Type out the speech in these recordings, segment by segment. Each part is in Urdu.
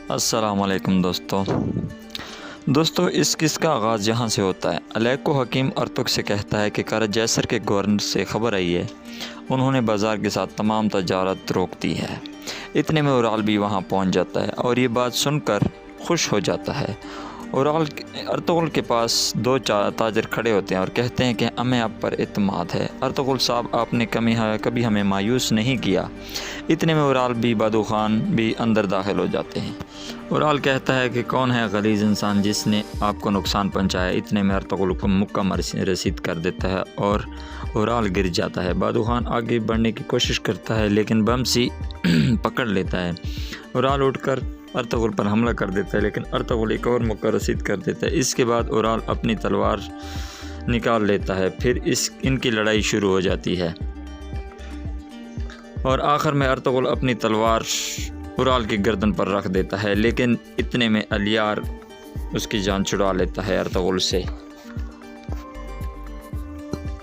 السلام علیکم دوستو اس قصے کا آغاز یہاں سے ہوتا ہے۔ الیکو حکیم ارتک سے کہتا ہے کہ قلعہ جیسر کے گورنر سے خبر آئی ہے، انہوں نے بازار کے ساتھ تمام تجارت روک دی ہے۔ اتنے میں اورال بھی وہاں پہنچ جاتا ہے اور یہ بات سن کر خوش ہو جاتا ہے۔ اورال ارطغرل کے پاس دو تاجر کھڑے ہوتے ہیں اور کہتے ہیں کہ ہمیں آپ پر اعتماد ہے، ارطغرل صاحب آپ نے کبھی ہمیں مایوس نہیں کیا۔ اتنے میں اورال بھی بادو خان بھی اندر داخل ہو جاتے ہیں۔ اورال کہتا ہے کہ کون ہے غلیظ انسان جس نے آپ کو نقصان پہنچایا۔ اتنے میں ارطغرل کو مکہ رسید کر دیتا ہے اور اورال گر جاتا ہے۔ بادو خان آگے بڑھنے کی کوشش کرتا ہے لیکن بمسی پکڑ لیتا ہے۔ اورال اٹھ کر ارطغرل پر حملہ کر دیتا ہے لیکن ارطغرل ایک اور مکہ رسید کر دیتا ہے۔ اس کے بعد اورال اپنی تلوار نکال لیتا ہے، پھر ان کی لڑائی شروع ہو جاتی ہے اور آخر میں ارطغرل اپنی تلوار اورال کی گردن پر رکھ دیتا ہے، لیکن اتنے میں الیار اس کی جان چھڑا لیتا ہے ارطغرل سے۔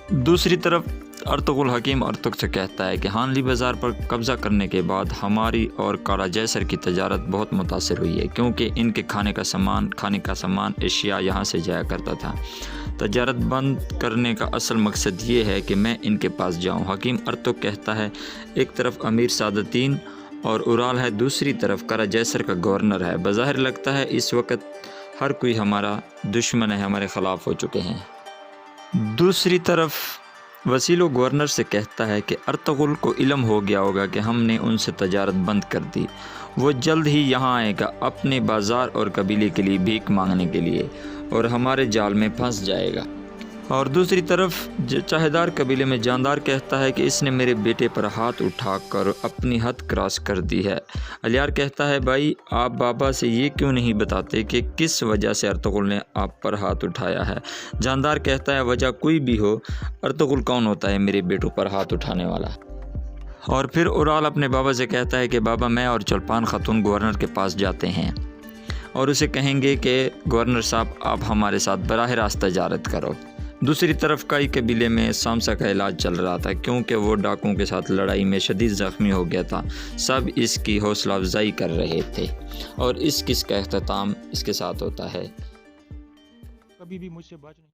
دوسری طرف ارطغرل حکیم ارتک سے کہتا ہے کہ ہانلی بازار پر قبضہ کرنے کے بعد ہماری اور قلعہ جیسر کی تجارت بہت متاثر ہوئی ہے، کیونکہ ان کے کھانے کا سامان اشیاء یہاں سے جایا کرتا تھا۔ تجارت بند کرنے کا اصل مقصد یہ ہے کہ میں ان کے پاس جاؤں۔ حکیم ارتک کہتا ہے ایک طرف امیر سعادتین اور اورال ہے، دوسری طرف قلعہ جیسر کا گورنر ہے۔ بظاہر لگتا ہے اس وقت ہر کوئی ہمارا دشمن ہے، ہمارے خلاف ہو چکے ہیں۔ دوسری طرف وسیلو گورنر سے کہتا ہے کہ ارطغرل کو علم ہو گیا ہوگا کہ ہم نے ان سے تجارت بند کر دی، وہ جلد ہی یہاں آئے گا اپنے بازار اور قبیلے کے لیے بھیک مانگنے کے لیے اور ہمارے جال میں پھنس جائے گا۔ اور دوسری طرف چاہدار قبیلے میں جاندار کہتا ہے کہ اس نے میرے بیٹے پر ہاتھ اٹھا کر اپنی حد کراس کر دی ہے۔ الیار کہتا ہے بھائی آپ بابا سے یہ کیوں نہیں بتاتے کہ کس وجہ سے ارطغرل نے آپ پر ہاتھ اٹھایا ہے؟ جاندار کہتا ہے وجہ کوئی بھی ہو، ارطغرل کون ہوتا ہے میرے بیٹوں پر ہاتھ اٹھانے والا؟ اور پھر اورال اپنے بابا سے کہتا ہے کہ بابا میں اور چولپان خاتون گورنر کے پاس جاتے ہیں اور اسے کہیں گے کہ گورنر صاحب آپ ہمارے ساتھ براہ راست تجارت کرو۔ دوسری طرف کئی قبیلے میں سامسا کا علاج چل رہا تھا، کیونکہ وہ ڈاکوؤں کے ساتھ لڑائی میں شدید زخمی ہو گیا تھا۔ سب اس کی حوصلہ افزائی کر رہے تھے اور اس قصے کا اختتام اس کے ساتھ ہوتا ہے۔ کبھی بھی مجھ سے بات نہیں